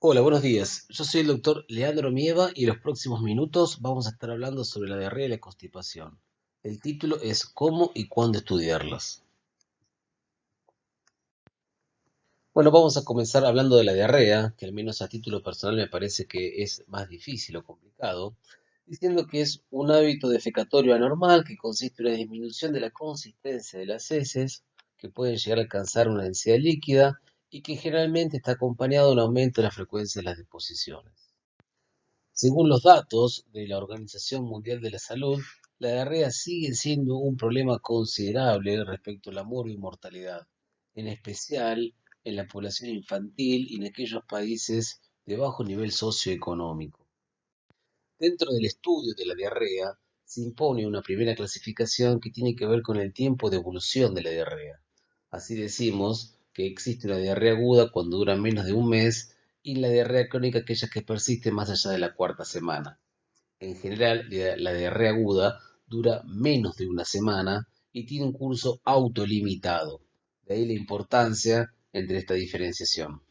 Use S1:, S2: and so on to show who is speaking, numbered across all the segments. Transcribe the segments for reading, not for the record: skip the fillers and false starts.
S1: Hola, buenos días. Yo soy el doctor Leandro Mieva y en los próximos minutos vamos a estar hablando sobre la diarrea y la constipación. El título es ¿Cómo y cuándo estudiarlas? Bueno, vamos a comenzar hablando de la diarrea, que al menos a título personal me parece que es más difícil o complicado, diciendo que es un hábito defecatorio anormal que consiste en una disminución de la consistencia de las heces, que pueden llegar a alcanzar una densidad líquida y que generalmente está acompañado de un aumento de la frecuencia de las deposiciones. Según los datos de la Organización Mundial de la Salud, la diarrea sigue siendo un problema considerable respecto a la mortalidad, en especial en la población infantil y en aquellos países de bajo nivel socioeconómico. Dentro del estudio de la diarrea se impone una primera clasificación que tiene que ver con el tiempo de evolución de la diarrea. Así decimos que existe una diarrea aguda cuando dura menos de un mes y la diarrea crónica aquella que persiste más allá de la cuarta semana. En general, la diarrea aguda dura menos de una semana y tiene un curso autolimitado. De ahí la importancia entre esta diferenciación.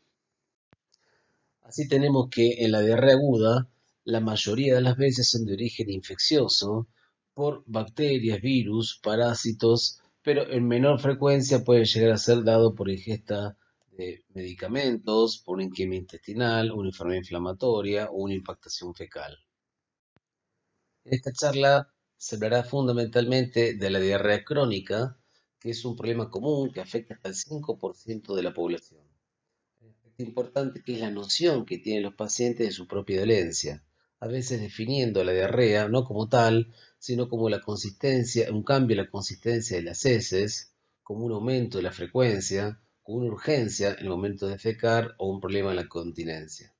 S1: Así tenemos que en la diarrea aguda, la mayoría de las veces son de origen infeccioso por bacterias, virus, parásitos, pero en menor frecuencia puede llegar a ser dado por ingesta de medicamentos, por una isquemia intestinal, una enfermedad inflamatoria o una impactación fecal. En esta charla se hablará fundamentalmente de la diarrea crónica, que es un problema común que afecta hasta el 5% de la población. Es importante que es la noción que tienen los pacientes de su propia dolencia, a veces definiendo la diarrea no como tal, sino como la consistencia, un cambio en la consistencia de las heces, como un aumento de la frecuencia, como una urgencia en el momento de defecar o un problema en la continencia.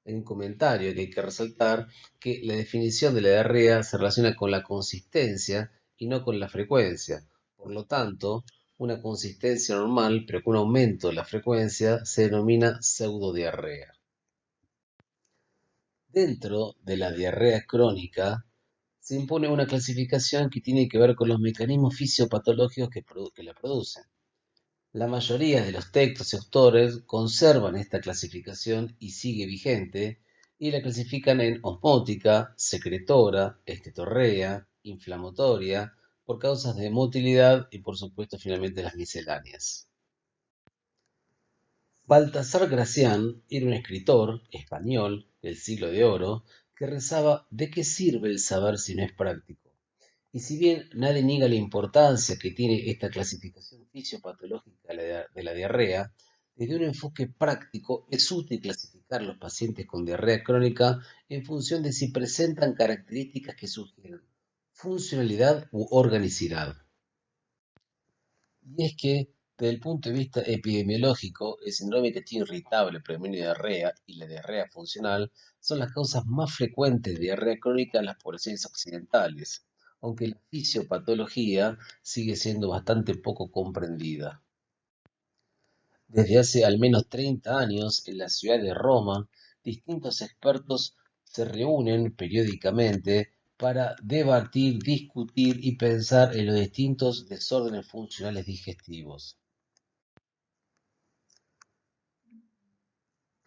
S1: Hay un comentario que hay que resaltar que la definición de la diarrea se relaciona con la consistencia y no con la frecuencia. Por lo tanto, una consistencia normal, pero con un aumento de la frecuencia, se denomina pseudodiarrea. Dentro de la diarrea crónica se impone una clasificación que tiene que ver con los mecanismos fisiopatológicos que la producen. La mayoría de los textos y autores conservan esta clasificación y sigue vigente, y la clasifican en osmótica, secretora, estetorrea, inflamatoria, por causas de motilidad y por supuesto finalmente las misceláneas. Baltasar Gracián era un escritor español del siglo de oro que rezaba ¿de qué sirve el saber si no es práctico? Y si bien nadie niega la importancia que tiene esta clasificación fisiopatológica de la diarrea, desde un enfoque práctico es útil clasificar a los pacientes con diarrea crónica en función de si presentan características que sugieren funcionalidad u organicidad. Y es que, desde el punto de vista epidemiológico, el síndrome de intestino irritable, predominio de diarrea y la diarrea funcional son las causas más frecuentes de diarrea crónica en las poblaciones occidentales, aunque la fisiopatología sigue siendo bastante poco comprendida. Desde hace al menos 30 años, en la ciudad de Roma, distintos expertos se reúnen periódicamente para debatir, discutir y pensar en los distintos desórdenes funcionales digestivos.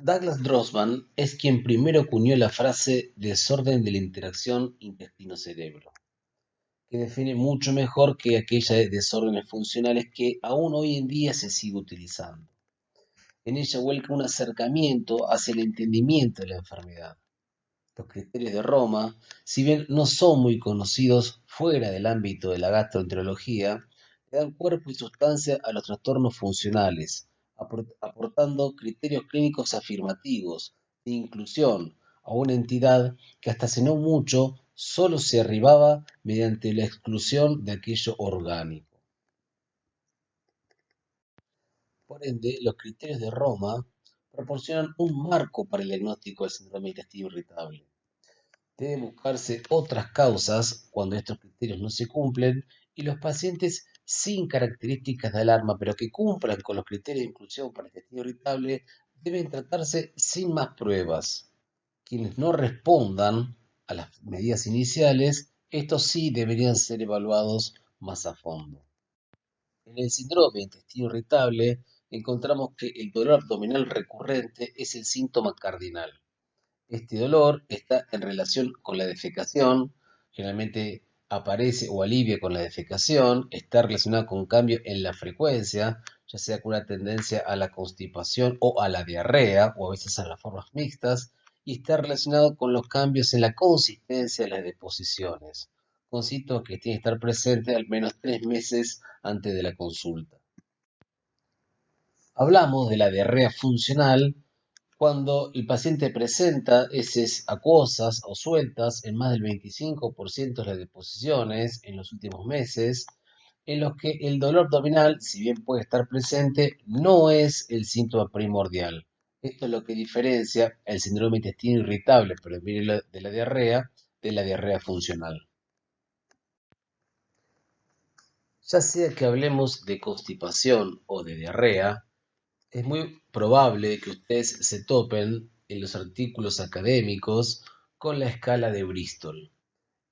S1: Douglas Drossman es quien primero acuñó la frase desorden de la interacción intestino-cerebro, que define mucho mejor que aquella de desórdenes funcionales que aún hoy en día se sigue utilizando. En ella vuelca un acercamiento hacia el entendimiento de la enfermedad. Los criterios de Roma, si bien no son muy conocidos fuera del ámbito de la gastroenterología, le dan cuerpo y sustancia a los trastornos funcionales, aportando criterios clínicos afirmativos de inclusión a una entidad que hasta hace no mucho solo se arribaba mediante la exclusión de aquello orgánico. Por ende, los criterios de Roma proporcionan un marco para el diagnóstico del síndrome de intestino irritable. Deben buscarse otras causas cuando estos criterios no se cumplen y los pacientes sin características de alarma, pero que cumplan con los criterios de inclusión para el intestino irritable, deben tratarse sin más pruebas. Quienes no respondan a las medidas iniciales, estos sí deberían ser evaluados más a fondo. En el síndrome de intestino irritable encontramos que el dolor abdominal recurrente es el síntoma cardinal. Este dolor está en relación con la defecación, generalmente aparece o alivia con la defecación, está relacionado con un cambio en la frecuencia, ya sea con una tendencia a la constipación o a la diarrea, o a veces a las formas mixtas, y está relacionado con los cambios en la consistencia de las deposiciones, con síntomas que tienen que estar presentes al menos 3 meses antes de la consulta. Hablamos de la diarrea funcional cuando el paciente presenta heces acuosas o sueltas en más del 25% de las deposiciones en los últimos meses, en los que el dolor abdominal, si bien puede estar presente, no es el síntoma primordial. Esto es lo que diferencia el síndrome de intestino irritable predominante de la diarrea funcional. Ya sea que hablemos de constipación o de diarrea, es muy probable que ustedes se topen en los artículos académicos con la escala de Bristol.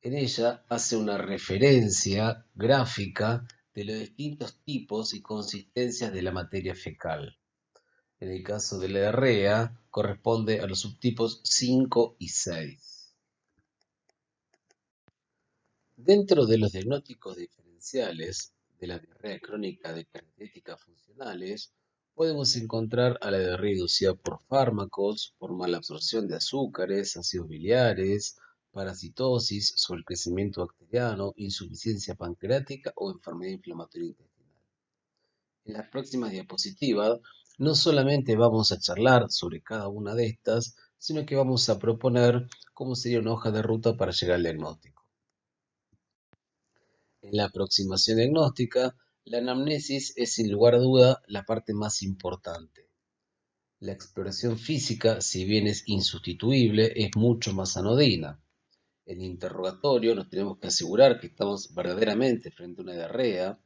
S1: En ella hace una referencia gráfica de los distintos tipos y consistencias de la materia fecal. En el caso de la diarrea, corresponde a los subtipos 5 y 6. Dentro de los diagnósticos diferenciales de la diarrea crónica de características funcionales, podemos encontrar a la diarrea inducida por fármacos, por mala absorción de azúcares, ácidos biliares, parasitosis, sobrecrecimiento bacteriano, insuficiencia pancreática o enfermedad inflamatoria intestinal. En las próximas diapositivas no solamente vamos a charlar sobre cada una de estas, sino que vamos a proponer cómo sería una hoja de ruta para llegar al diagnóstico. En la aproximación diagnóstica, la anamnesis es sin lugar a duda la parte más importante. La exploración física, si bien es insustituible, es mucho más anodina. En el interrogatorio nos tenemos que asegurar que estamos verdaderamente frente a una diarrea,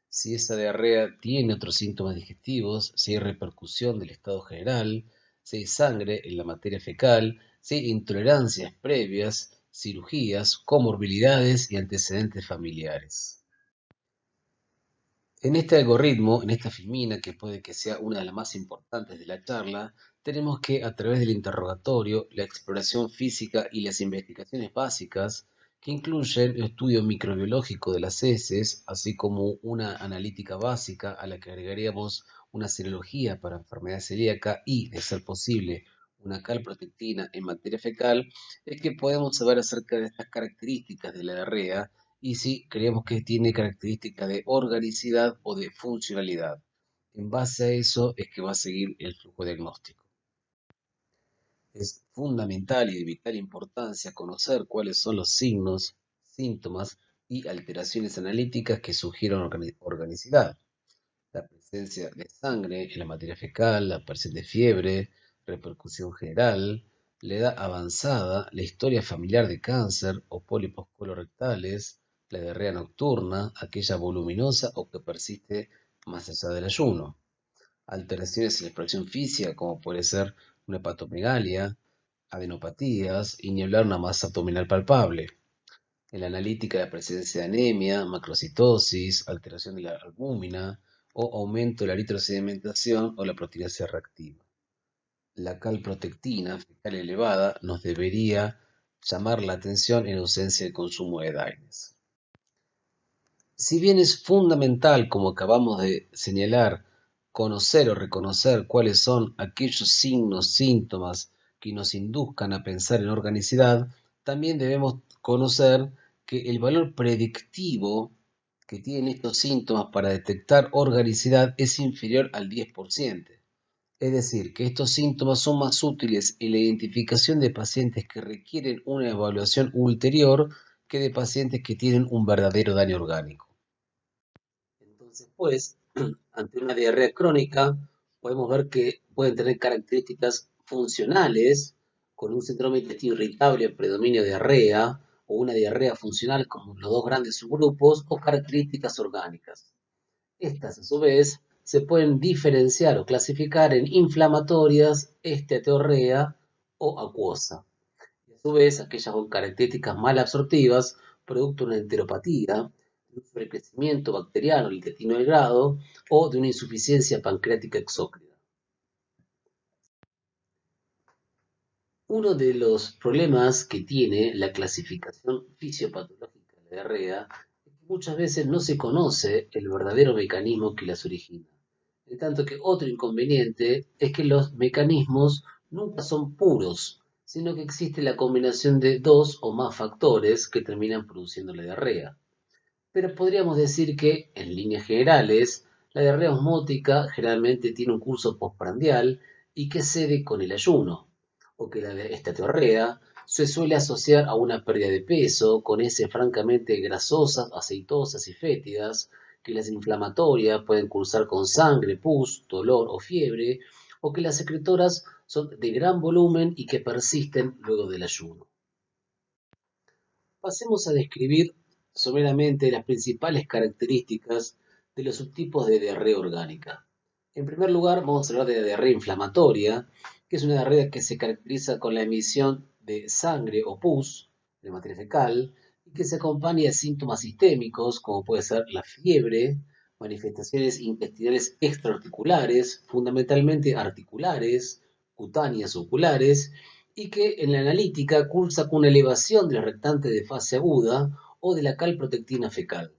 S1: si esa diarrea tiene otros síntomas digestivos, si hay repercusión del estado general, si hay sangre en la materia fecal, si hay intolerancias previas, cirugías, comorbilidades y antecedentes familiares. En este algoritmo, en esta filmina, que puede que sea una de las más importantes de la charla, tenemos que a través del interrogatorio, la exploración física y las investigaciones básicas, que incluyen el estudio microbiológico de las heces, así como una analítica básica a la que agregaríamos una serología para enfermedad celíaca y, de ser posible, una calprotectina en materia fecal, es que podemos saber acerca de estas características de la diarrea y si creemos que tiene características de organicidad o de funcionalidad. En base a eso es que va a seguir el flujo diagnóstico. Es fundamental y de vital importancia conocer cuáles son los signos, síntomas y alteraciones analíticas que sugieren organicidad. La presencia de sangre en la materia fecal, la aparición de fiebre, repercusión general, la edad avanzada, la historia familiar de cáncer o pólipos colorectales, la diarrea nocturna, aquella voluminosa o que persiste más allá del ayuno. Alteraciones en la expresión física, como puede ser una hepatomegalia, adenopatías y ni hablar una masa abdominal palpable. En la analítica, la presencia de anemia, macrocitosis, alteración de la albúmina o aumento de la eritrosedimentación o la proteína C reactiva. La calprotectina fecal elevada nos debería llamar la atención en ausencia de consumo de DAINES. Si bien es fundamental, como acabamos de señalar, conocer o reconocer cuáles son aquellos signos, síntomas que nos induzcan a pensar en organicidad, también debemos conocer que el valor predictivo que tienen estos síntomas para detectar organicidad es inferior al 10%. Es decir, que estos síntomas son más útiles en la identificación de pacientes que requieren una evaluación ulterior que de pacientes que tienen un verdadero daño orgánico. Entonces, pues, ante una diarrea crónica, podemos ver que pueden tener características funcionales, con un síndrome de intestino irritable, predominio de diarrea, o una diarrea funcional como los dos grandes subgrupos, o características orgánicas. Estas, a su vez, se pueden diferenciar o clasificar en inflamatorias, esteatorrea o acuosa. Y a su vez, aquellas con características mal absortivas, producto de una enteropatía, de un sobrecrecimiento bacteriano del intestino delgado o de una insuficiencia pancreática exócrina. Uno de los problemas que tiene la clasificación fisiopatológica de la diarrea es que muchas veces no se conoce el verdadero mecanismo que las origina. En tanto que otro inconveniente es que los mecanismos nunca son puros, sino que existe la combinación de dos o más factores que terminan produciendo la diarrea. Pero podríamos decir que, en líneas generales, la diarrea osmótica generalmente tiene un curso postprandial y que cede con el ayuno, o que la esteatorrea se suele asociar a una pérdida de peso con heces francamente grasosas, aceitosas y fétidas, que las inflamatorias pueden cursar con sangre, pus, dolor o fiebre, o que las secretoras son de gran volumen y que persisten luego del ayuno. Pasemos a describir someramente las principales características de los subtipos de diarrea orgánica. En primer lugar, vamos a hablar de la diarrea inflamatoria, que es una diarrea que se caracteriza con la emisión de sangre o pus de materia fecal y que se acompaña de síntomas sistémicos como puede ser la fiebre, manifestaciones intestinales extraarticulares, fundamentalmente articulares, cutáneas, oculares, y que en la analítica cursa con una elevación de la reactante de fase aguda o de la calprotectina fecal.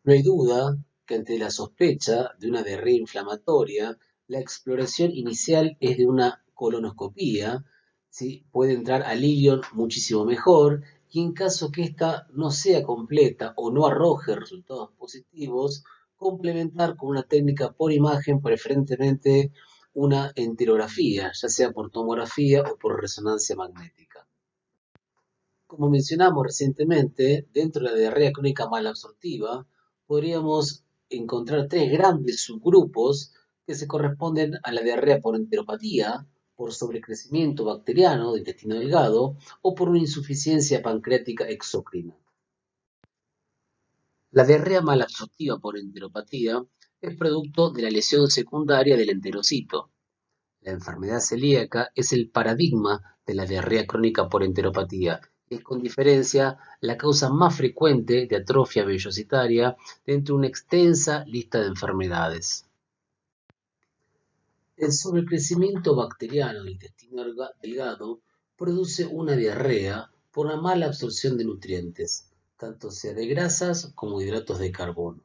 S1: No hay duda que ante la sospecha de una diarrea inflamatoria, la exploración inicial es de una colonoscopía, ¿sí? Puede entrar al ilion muchísimo mejor y en caso que ésta no sea completa o no arroje resultados positivos, complementar con una técnica por imagen, preferentemente una enterografía, ya sea por tomografía o por resonancia magnética. Como mencionamos recientemente, dentro de la diarrea crónica malabsortiva, podríamos encontrar tres grandes subgrupos que se corresponden a la diarrea por enteropatía, por sobrecrecimiento bacteriano del intestino delgado o por una insuficiencia pancreática exócrina. La diarrea malabsortiva por enteropatía es producto de la lesión secundaria del enterocito. La enfermedad celíaca es el paradigma de la diarrea crónica por enteropatía y es con diferencia la causa más frecuente de atrofia vellocitaria dentro de una extensa lista de enfermedades. El sobrecrecimiento bacteriano del intestino delgado produce una diarrea por una mala absorción de nutrientes, tanto sea de grasas como de hidratos de carbono.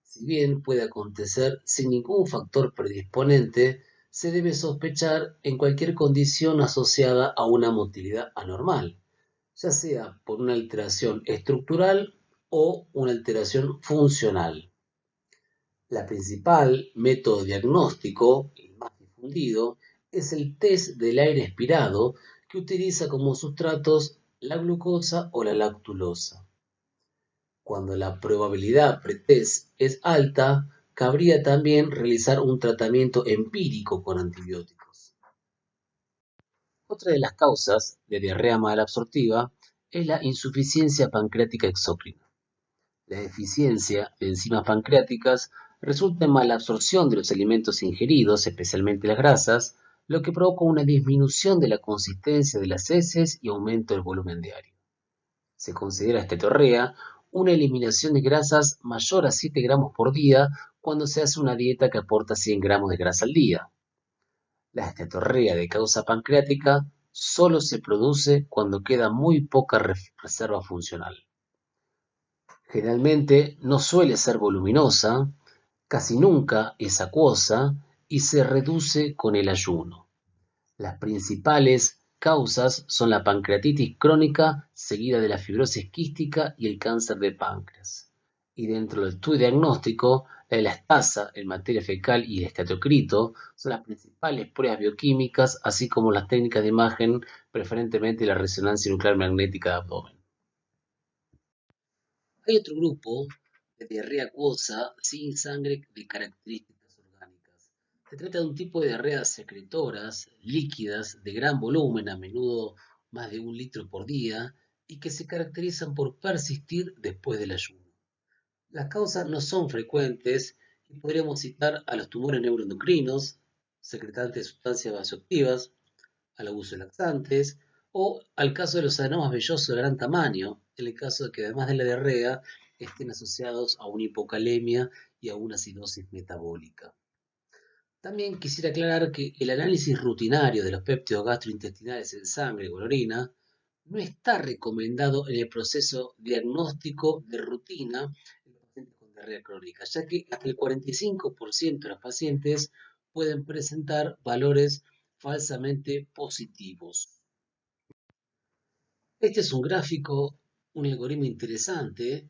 S1: Si bien puede acontecer sin ningún factor predisponente, se debe sospechar en cualquier condición asociada a una motilidad anormal, ya sea por una alteración estructural o una alteración funcional. La principal método diagnóstico, el más difundido, es el test del aire expirado, que utiliza como sustratos la glucosa o la lactulosa. Cuando la probabilidad pretest es alta, cabría también realizar un tratamiento empírico con antibióticos. Otra de las causas de diarrea malabsortiva es la insuficiencia pancreática exócrina. La deficiencia de enzimas pancreáticas resulta en malabsorción de los alimentos ingeridos, especialmente las grasas, lo que provoca una disminución de la consistencia de las heces y aumento del volumen diario. Se considera esteatorrea una eliminación de grasas mayor a 7 gramos por día cuando se hace una dieta que aporta 100 gramos de grasa al día. La esteatorrea de causa pancreática solo se produce cuando queda muy poca reserva funcional. Generalmente no suele ser voluminosa, casi nunca es acuosa y se reduce con el ayuno. Las principales causas son la pancreatitis crónica, seguida de la fibrosis quística y el cáncer de páncreas. Y dentro del estudio diagnóstico, la elastasa en materia fecal y el estatocrito son las principales pruebas bioquímicas, así como las técnicas de imagen, preferentemente la resonancia nuclear magnética de abdomen. Hay otro grupo de diarrea acuosa sin sangre de características orgánicas. Se trata de un tipo de diarreas secretoras, líquidas, de gran volumen, a menudo más de 1 litro por día, y que se caracterizan por persistir después del ayuno. Las causas no son frecuentes y podríamos citar a los tumores neuroendocrinos, secretantes de sustancias vasoactivas, al abuso de laxantes, O al caso de los adenomas vellosos de gran tamaño, en el caso de que además de la diarrea estén asociados a una hipocalemia y a una acidosis metabólica. También quisiera aclarar que el análisis rutinario de los péptidos gastrointestinales en sangre o en orina no está recomendado en el proceso diagnóstico de rutina en los pacientes con diarrea crónica, ya que hasta el 45% de los pacientes pueden presentar valores falsamente positivos. Este es un gráfico, un algoritmo interesante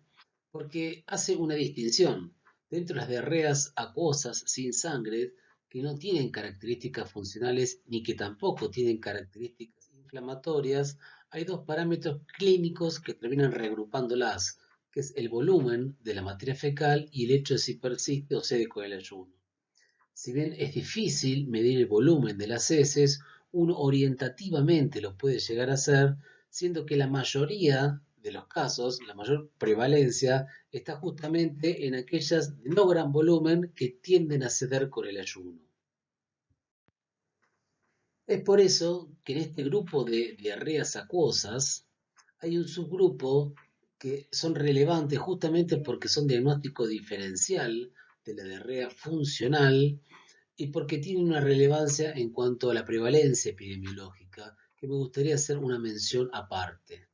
S1: porque hace una distinción dentro de las diarreas acuosas sin sangre que no tienen características funcionales ni que tampoco tienen características inflamatorias. Hay dos parámetros clínicos que terminan reagrupándolas, que es el volumen de la materia fecal y el hecho de si persiste o cede con el ayuno. Si bien es difícil medir el volumen de las heces, uno orientativamente lo puede llegar a hacer, siendo que la mayoría de los casos, la mayor prevalencia, está justamente en aquellas de no gran volumen que tienden a ceder con el ayuno. Es por eso que en este grupo de diarreas acuosas hay un subgrupo que son relevantes justamente porque son diagnóstico diferencial de la diarrea funcional y porque tiene una relevancia en cuanto a la prevalencia epidemiológica, que me gustaría hacer una mención aparte.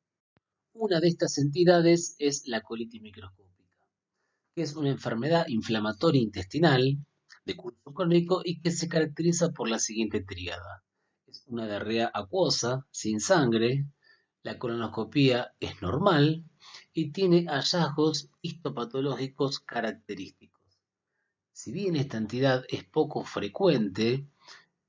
S1: Una de estas entidades es la colitis microscópica, que es una enfermedad inflamatoria intestinal de curso crónico y que se caracteriza por la siguiente tríada. Es una diarrea acuosa, sin sangre, la colonoscopía es normal y tiene hallazgos histopatológicos característicos. Si bien esta entidad es poco frecuente,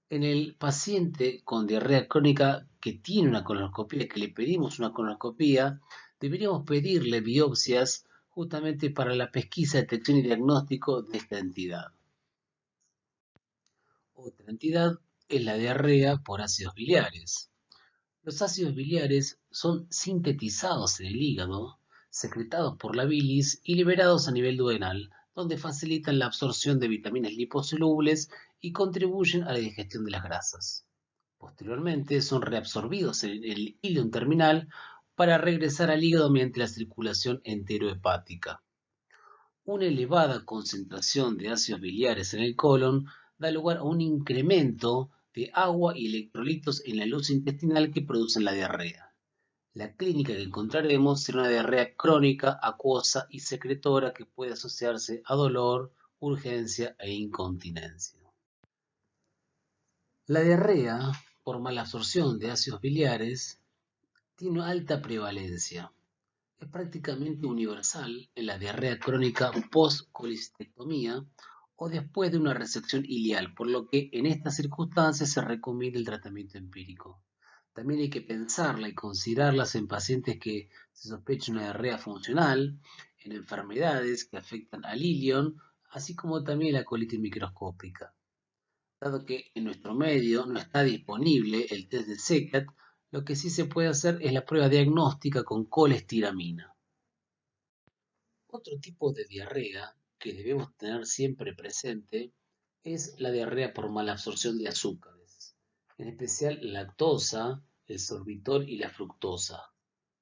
S1: en el paciente con diarrea crónica que tiene una colonoscopia, que le pedimos una colonoscopia, deberíamos pedirle biopsias justamente para la pesquisa, detección y diagnóstico de esta entidad. Otra entidad es la diarrea por ácidos biliares. Los ácidos biliares son sintetizados en el hígado, secretados por la bilis y liberados a nivel duodenal, donde facilitan la absorción de vitaminas liposolubles y contribuyen a la digestión de las grasas. Posteriormente son reabsorbidos en el íleon terminal para regresar al hígado mediante la circulación enterohepática. Una elevada concentración de ácidos biliares en el colon da lugar a un incremento de agua y electrolitos en la luz intestinal que producen la diarrea. La clínica que encontraremos será una diarrea crónica, acuosa y secretora que puede asociarse a dolor, urgencia e incontinencia. La diarrea, por malabsorción de ácidos biliares, tiene alta prevalencia. Es prácticamente universal en la diarrea crónica post-colecistectomía o después de una resección ileal, por lo que en estas circunstancias se recomienda el tratamiento empírico. También hay que pensarla y considerarlas en pacientes que se sospecha una diarrea funcional, en enfermedades que afectan al ilion, así como también la colitis microscópica. Dado que en nuestro medio no está disponible el test de SECAT, lo que sí se puede hacer es la prueba diagnóstica con colestiramina. Otro tipo de diarrea que debemos tener siempre presente es la diarrea por malabsorción de azúcares, en especial la lactosa, el sorbitol y la fructosa.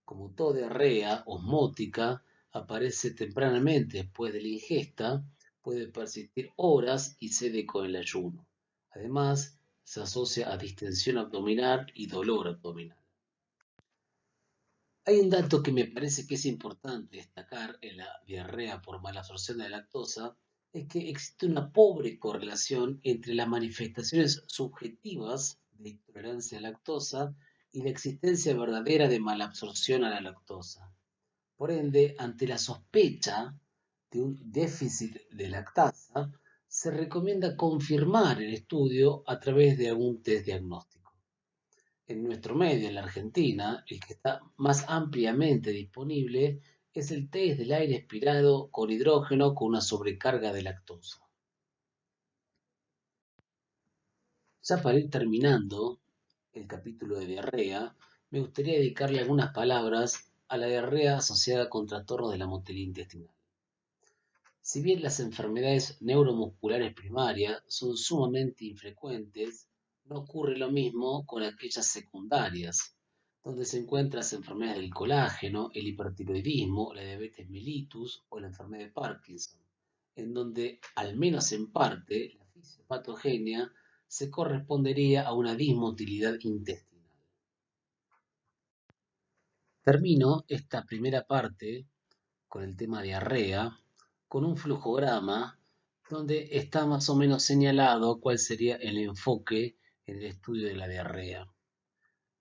S1: Como toda diarrea osmótica, aparece tempranamente después de la ingesta, puede persistir horas y cede con el ayuno. Además, se asocia a distensión abdominal y dolor abdominal. Hay un dato que me parece que es importante destacar en la diarrea por malabsorción de lactosa, es que existe una pobre correlación entre las manifestaciones subjetivas de intolerancia a lactosa y la existencia verdadera de malabsorción a la lactosa. Por ende, ante la sospecha de un déficit de lactasa, se recomienda confirmar el estudio a través de algún test diagnóstico. En nuestro medio, en la Argentina, el que está más ampliamente disponible es el test del aire expirado con hidrógeno con una sobrecarga de lactosa. Ya para ir terminando el capítulo de diarrea, me gustaría dedicarle algunas palabras a la diarrea asociada con trastornos de la motilidad intestinal. Si bien las enfermedades neuromusculares primarias son sumamente infrecuentes, no ocurre lo mismo con aquellas secundarias. donde se encuentran las enfermedades del colágeno, el hipertiroidismo, la diabetes mellitus o la enfermedad de Parkinson, en donde, al menos en parte, la fisiopatogenia se correspondería a una dismotilidad intestinal. Termino esta primera parte con el tema diarrea, con un flujograma donde está más o menos señalado cuál sería el enfoque en el estudio de la diarrea.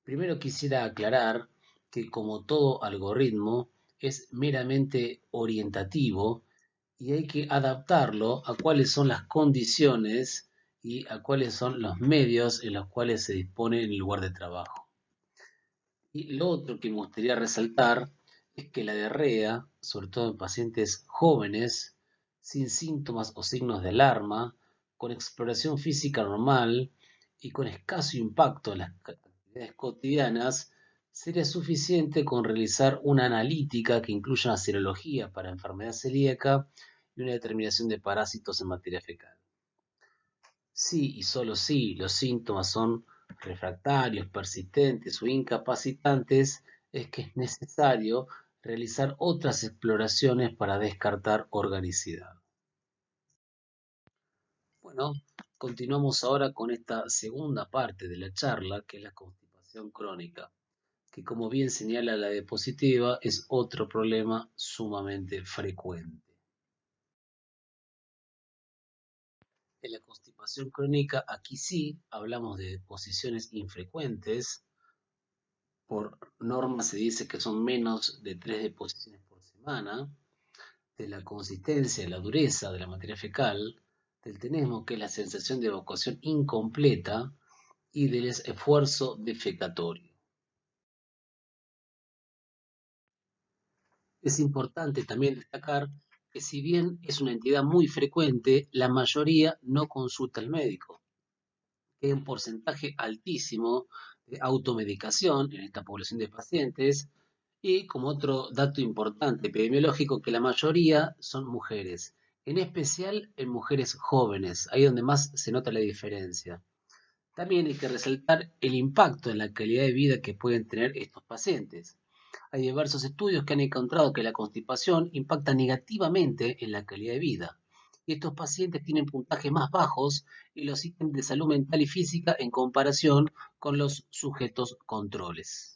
S1: Primero quisiera aclarar que, como todo algoritmo, es meramente orientativo y hay que adaptarlo a cuáles son las condiciones y a cuáles son los medios en los cuales se dispone en el lugar de trabajo. Y lo otro que me gustaría resaltar es que la diarrea, sobre todo en pacientes jóvenes, sin síntomas o signos de alarma, con exploración física normal y con escaso impacto en las actividades cotidianas, sería suficiente con realizar una analítica que incluya una serología para enfermedad celíaca y una determinación de parásitos en materia fecal. Si y solo si los síntomas son refractarios, persistentes o incapacitantes, es que es necesario realizar otras exploraciones para descartar organicidad. Bueno, continuamos ahora con esta segunda parte de la charla, que es la constipación crónica, que, como bien señala la diapositiva, es otro problema sumamente frecuente. En la constipación crónica, aquí sí hablamos de deposiciones infrecuentes. Por norma se dice que son menos de 3 deposiciones por semana, de la consistencia, la dureza de la materia fecal, del tenesmo, que es la sensación de evacuación incompleta, y del esfuerzo defecatorio. Es importante también destacar que, si bien es una entidad muy frecuente, la mayoría no consulta al médico. Hay un porcentaje altísimo de automedicación en esta población de pacientes. Y, como otro dato importante epidemiológico, que la mayoría son mujeres, en especial en mujeres jóvenes, ahí donde más se nota la diferencia. También hay que resaltar el impacto en la calidad de vida que pueden tener estos pacientes. Hay diversos estudios que han encontrado que la constipación impacta negativamente en la calidad de vida. Y estos pacientes tienen puntajes más bajos en los ítems de salud mental y física en comparación con los sujetos controles.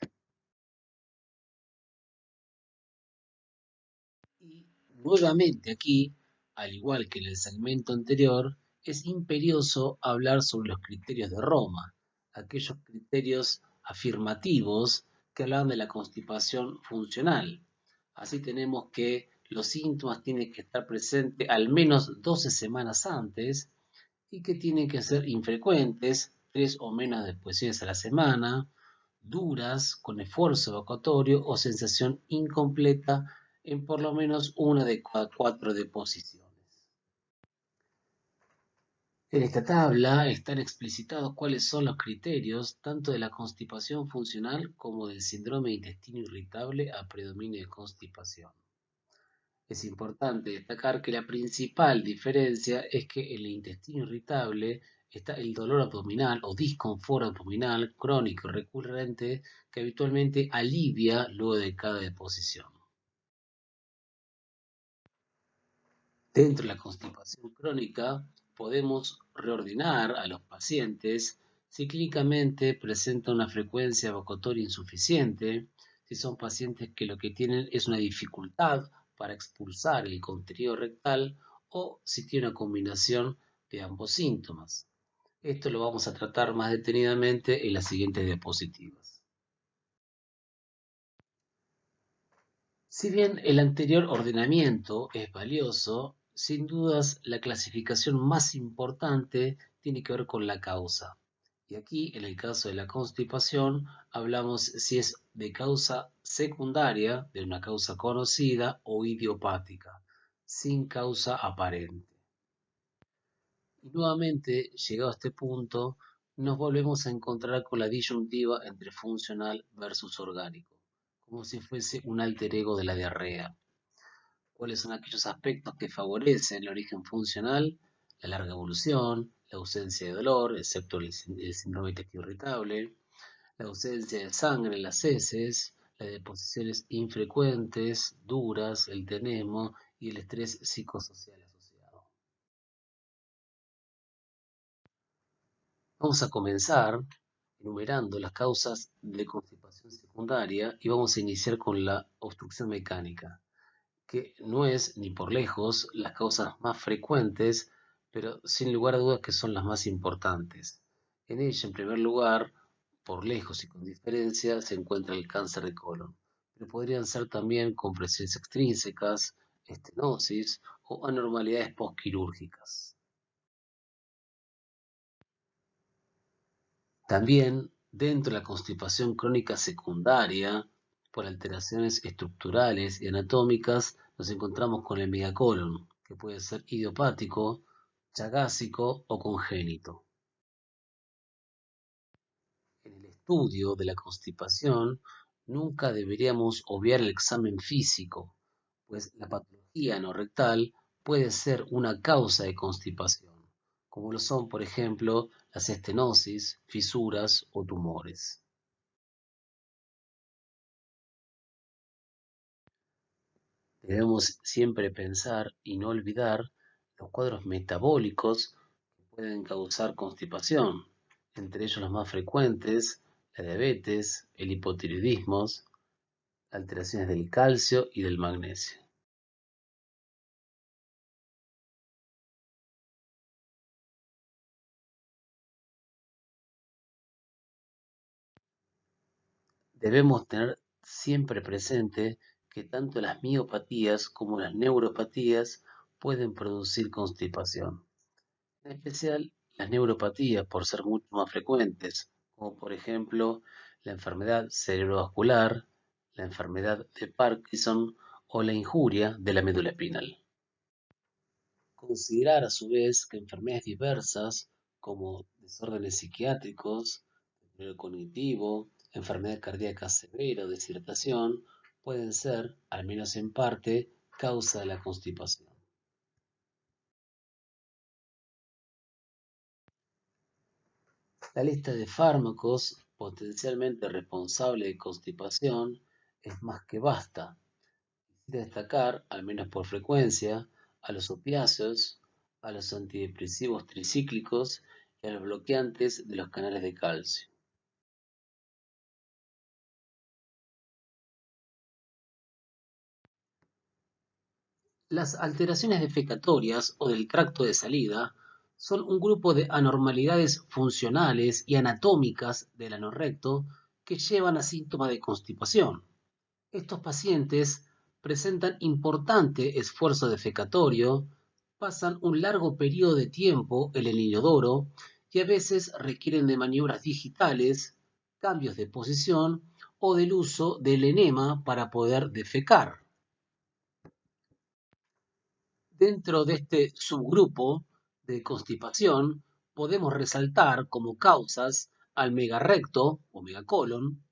S1: Y nuevamente aquí, al igual que en el segmento anterior, es imperioso hablar sobre los criterios de Roma, aquellos criterios afirmativos que hablan de la constipación funcional. Así tenemos que los síntomas tienen que estar presentes al menos 12 semanas antes y que tienen que ser infrecuentes, 3 o menos deposiciones a la semana, duras, con esfuerzo evacuatorio o sensación incompleta en por lo menos una de cada 4 deposiciones. En esta tabla están explicitados cuáles son los criterios tanto de la constipación funcional como del síndrome de intestino irritable a predominio de constipación. Es importante destacar que la principal diferencia es que en el intestino irritable está el dolor abdominal o disconfort abdominal crónico y recurrente, que habitualmente alivia luego de cada deposición. Dentro de la constipación crónica podemos reordenar a los pacientes si clínicamente presentan una frecuencia evacuatoria insuficiente, si son pacientes que lo que tienen es una dificultad para expulsar el contenido rectal, o si tiene una combinación de ambos síntomas. Esto lo vamos a tratar más detenidamente en las siguientes diapositivas. Si bien el anterior ordenamiento es valioso, sin dudas la clasificación más importante tiene que ver con la causa. Y aquí, en el caso de la constipación, hablamos si es de causa secundaria, de una causa conocida, o idiopática, sin causa aparente. Y nuevamente, llegado a este punto, nos volvemos a encontrar con la disyuntiva entre funcional versus orgánico, como si fuese un alter ego de la diarrea. ¿Cuáles son aquellos aspectos que favorecen el origen funcional? La larga evolución, la ausencia de dolor, excepto el síndrome de intestino irritable, la ausencia de sangre en las heces, las deposiciones infrecuentes, duras, el tenemo y el estrés psicosocial asociado. Vamos a comenzar enumerando las causas de constipación secundaria y vamos a iniciar con la obstrucción mecánica, que no es ni por lejos las causas más frecuentes, pero sin lugar a dudas que son las más importantes. En ella, en primer lugar, por lejos y con diferencia, se encuentra el cáncer de colon, pero podrían ser también compresiones extrínsecas, estenosis o anormalidades postquirúrgicas. También, dentro de la constipación crónica secundaria, por alteraciones estructurales y anatómicas, nos encontramos con el megacolon, que puede ser idiopático, chagásico o congénito. En el estudio de la constipación, nunca deberíamos obviar el examen físico, pues la patología anorrectal puede ser una causa de constipación, como lo son, por ejemplo, las estenosis, fisuras o tumores. Debemos siempre pensar y no olvidar los cuadros metabólicos que pueden causar constipación, entre ellos los más frecuentes, la diabetes, el hipotiroidismo, alteraciones del calcio y del magnesio. Debemos tener siempre presente que tanto las miopatías como las neuropatías pueden producir constipación. En especial las neuropatías por ser mucho más frecuentes, como por ejemplo la enfermedad cerebrovascular, la enfermedad de Parkinson o la injuria de la médula espinal. Considerar a su vez que enfermedades diversas como desórdenes psiquiátricos, deterioro cognitivo, enfermedad cardíaca severa o deshidratación pueden ser, al menos en parte, causa de la constipación. La lista de fármacos potencialmente responsables de constipación es más que vasta. Quisiera destacar, al menos por frecuencia, a los opiáceos, a los antidepresivos tricíclicos y a los bloqueantes de los canales de calcio. Las alteraciones defecatorias o del tracto de salida son un grupo de anormalidades funcionales y anatómicas del ano recto que llevan a síntomas de constipación. Estos pacientes presentan importante esfuerzo defecatorio, pasan un largo periodo de tiempo en el inodoro y a veces requieren de maniobras digitales, cambios de posición o del uso del enema para poder defecar. Dentro de este subgrupo de constipación podemos resaltar como causas al megarrecto o megacolon,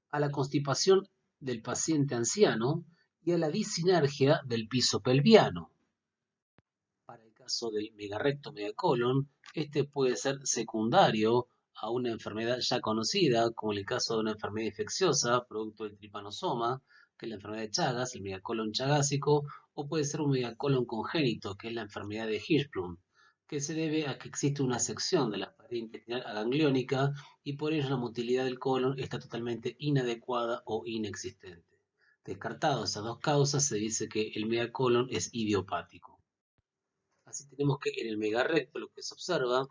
S1: a la constipación del paciente anciano y a la disinergia del piso pelviano. Para el caso del megarrecto megacolon, este puede ser secundario a una enfermedad ya conocida, como en el caso de una enfermedad infecciosa, producto del tripanosoma, que es la enfermedad de Chagas, el megacolon chagásico, o puede ser un megacolon congénito, que es la enfermedad de Hirschsprung, que se debe a que existe una sección de la pared intestinal agangliónica y por ello la motilidad del colon está totalmente inadecuada o inexistente. Descartado esas dos causas, se dice que el megacolon es idiopático. Así tenemos que en el megarrecto lo que se observa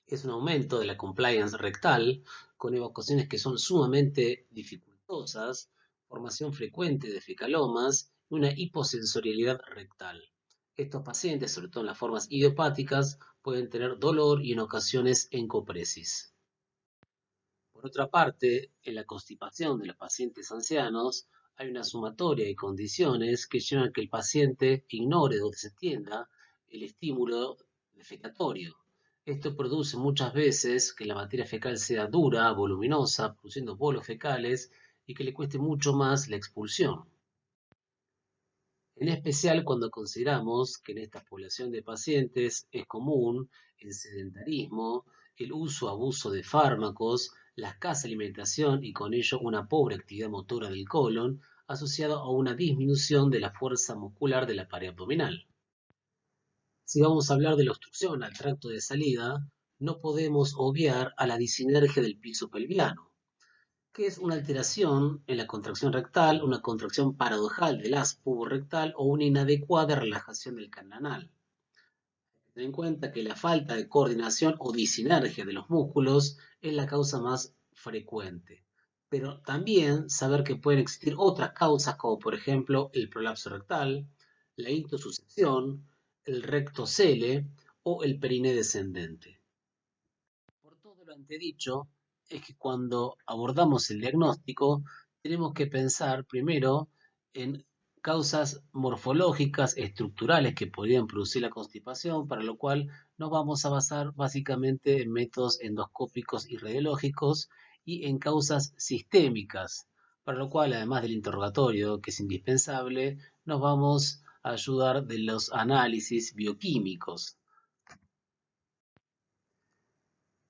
S1: es un aumento de la compliance rectal con evacuaciones que son sumamente dificultosas, formación frecuente de fecalomas y una hiposensorialidad rectal. Estos pacientes, sobre todo en las formas idiopáticas, pueden tener dolor y en ocasiones encopresis. Por otra parte, en la constipación de los pacientes ancianos hay una sumatoria de condiciones que llevan a que el paciente ignore o desatienda el estímulo defecatorio. Esto produce muchas veces que la materia fecal sea dura, voluminosa, produciendo bolos fecales y que le cueste mucho más la expulsión. En especial cuando consideramos que en esta población de pacientes es común el sedentarismo, el uso-abuso de fármacos la escasa alimentación y con ello una pobre actividad motora del colon, asociado a una disminución de la fuerza muscular de la pared abdominal. Si vamos a hablar de la obstrucción al tracto de salida, no podemos obviar a la disinergia del piso pelviano, que es una alteración en la contracción rectal, una contracción paradojal del haz pubo-rectal o una inadecuada relajación del canal anal. Ten en cuenta que la falta de coordinación o disinergia de los músculos es la causa más frecuente, pero también saber que pueden existir otras causas como por ejemplo el prolapso rectal, la intususcepción, el rectocele o el periné descendente. Por todo lo antedicho, es que cuando abordamos el diagnóstico tenemos que pensar primero en causas morfológicas, estructurales que podrían producir la constipación, para lo cual nos vamos a basar básicamente en métodos endoscópicos y radiológicos y en causas sistémicas, para lo cual además del interrogatorio, que es indispensable, nos vamos a ayudar de los análisis bioquímicos.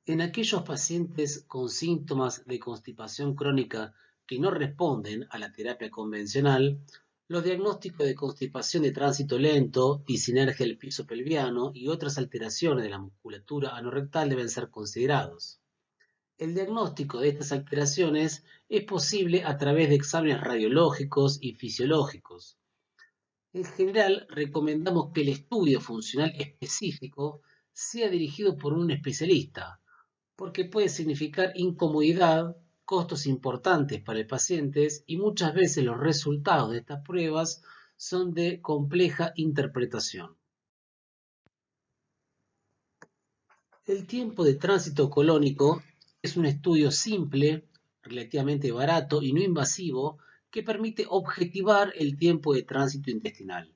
S1: En aquellos pacientes con síntomas de constipación crónica que no responden a la terapia convencional, los diagnósticos de constipación de tránsito lento, disinergia del piso pelviano y otras alteraciones de la musculatura anorrectal deben ser considerados. El diagnóstico de estas alteraciones es posible a través de exámenes radiológicos y fisiológicos. En general, recomendamos que el estudio funcional específico sea dirigido por un especialista, porque puede significar incomodidad, costos importantes para el paciente y muchas veces los resultados de estas pruebas son de compleja interpretación. El tiempo de tránsito colónico es un estudio simple, relativamente barato y no invasivo que permite objetivar el tiempo de tránsito intestinal.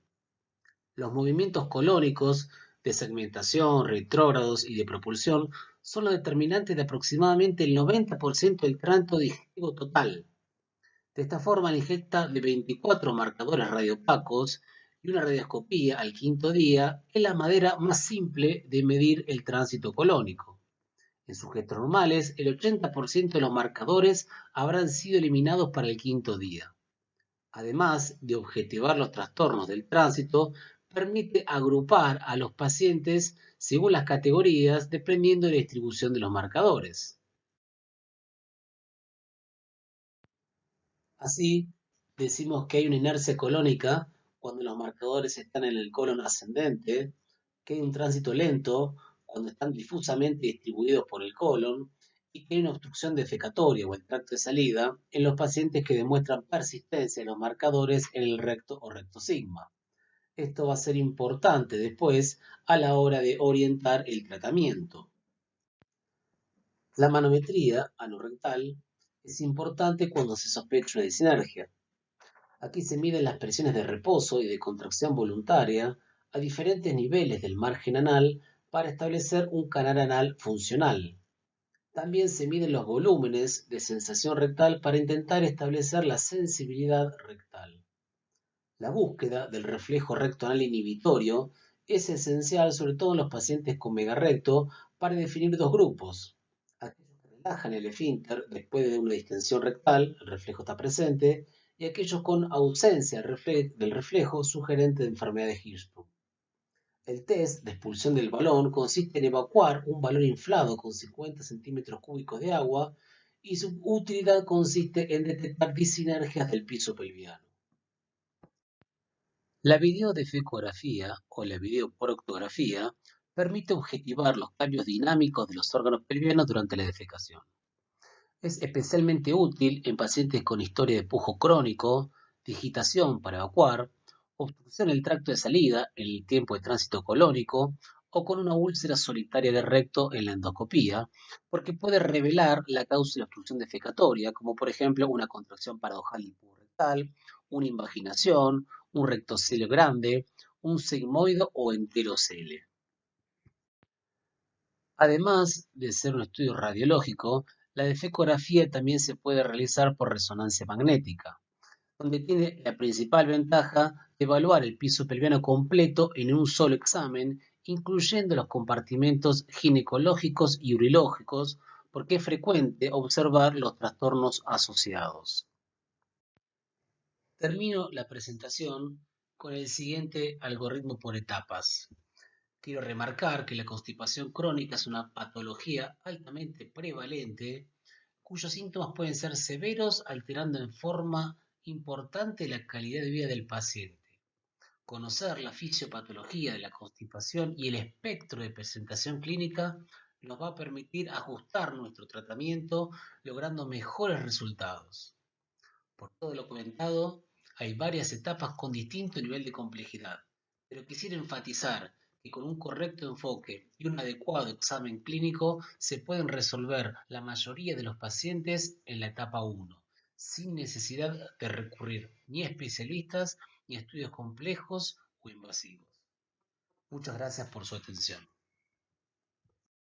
S1: Los movimientos colónicos de segmentación, retrógrados y de propulsión son los determinantes de aproximadamente el 90% del tránsito digestivo total. De esta forma, la ingesta de 24 marcadores radiopacos y una radioscopía al quinto día es la manera más simple de medir el tránsito colónico. En sujetos normales, el 80% de los marcadores habrán sido eliminados para el quinto día. Además de objetivar los trastornos del tránsito, permite agrupar a los pacientes según las categorías dependiendo de la distribución de los marcadores. Así, decimos que hay una inercia colónica cuando los marcadores están en el colon ascendente, que hay un tránsito lento cuando están difusamente distribuidos por el colon y que hay una obstrucción defecatoria o el tracto de salida en los pacientes que demuestran persistencia de los marcadores en el recto o recto sigma. Esto va a ser importante después a la hora de orientar el tratamiento. La manometría anorrectal es importante cuando se sospecha una disinergia. Aquí se miden las presiones de reposo y de contracción voluntaria a diferentes niveles del margen anal para establecer un canal anal funcional. También se miden los volúmenes de sensación rectal para intentar establecer la sensibilidad rectal. La búsqueda del reflejo recto anal inhibitorio es esencial, sobre todo en los pacientes con megarrecto, para definir dos grupos. Aquellos que relajan el esfínter después de una distensión rectal, el reflejo está presente, y aquellos con ausencia del reflejo sugerente de enfermedad de Hirschsprung. El test de expulsión del balón consiste en evacuar un balón inflado con 50 centímetros cúbicos de agua y su utilidad consiste en detectar disinergias del piso pelviano. La videodefecografía o la videoproctografía permite objetivar los cambios dinámicos de los órganos pelvianos durante la defecación. Es especialmente útil en pacientes con historia de pujo crónico, digitación para evacuar, obstrucción del tracto de salida en el tiempo de tránsito colónico o con una úlcera solitaria de recto en la endoscopía, porque puede revelar la causa de la obstrucción defecatoria, como por ejemplo una contracción paradojal del pubo rectal, una invaginación, un rectocele grande, un sigmoide o enterocele. Además de ser un estudio radiológico, la defecografía también se puede realizar por resonancia magnética, donde tiene la principal ventaja de evaluar el piso pelviano completo en un solo examen, incluyendo los compartimentos ginecológicos y urilógicos, porque es frecuente observar los trastornos asociados. Termino la presentación con el siguiente algoritmo por etapas. Quiero remarcar que la constipación crónica es una patología altamente prevalente cuyos síntomas pueden ser severos, alterando en forma importante la calidad de vida del paciente. Conocer la fisiopatología de la constipación y el espectro de presentación clínica nos va a permitir ajustar nuestro tratamiento logrando mejores resultados. Por todo lo comentado, hay varias etapas con distinto nivel de complejidad, pero quisiera enfatizar que con un correcto enfoque y un adecuado examen clínico se pueden resolver la mayoría de los pacientes en la etapa 1, sin necesidad de recurrir ni a especialistas ni a estudios complejos o invasivos. Muchas gracias por su atención.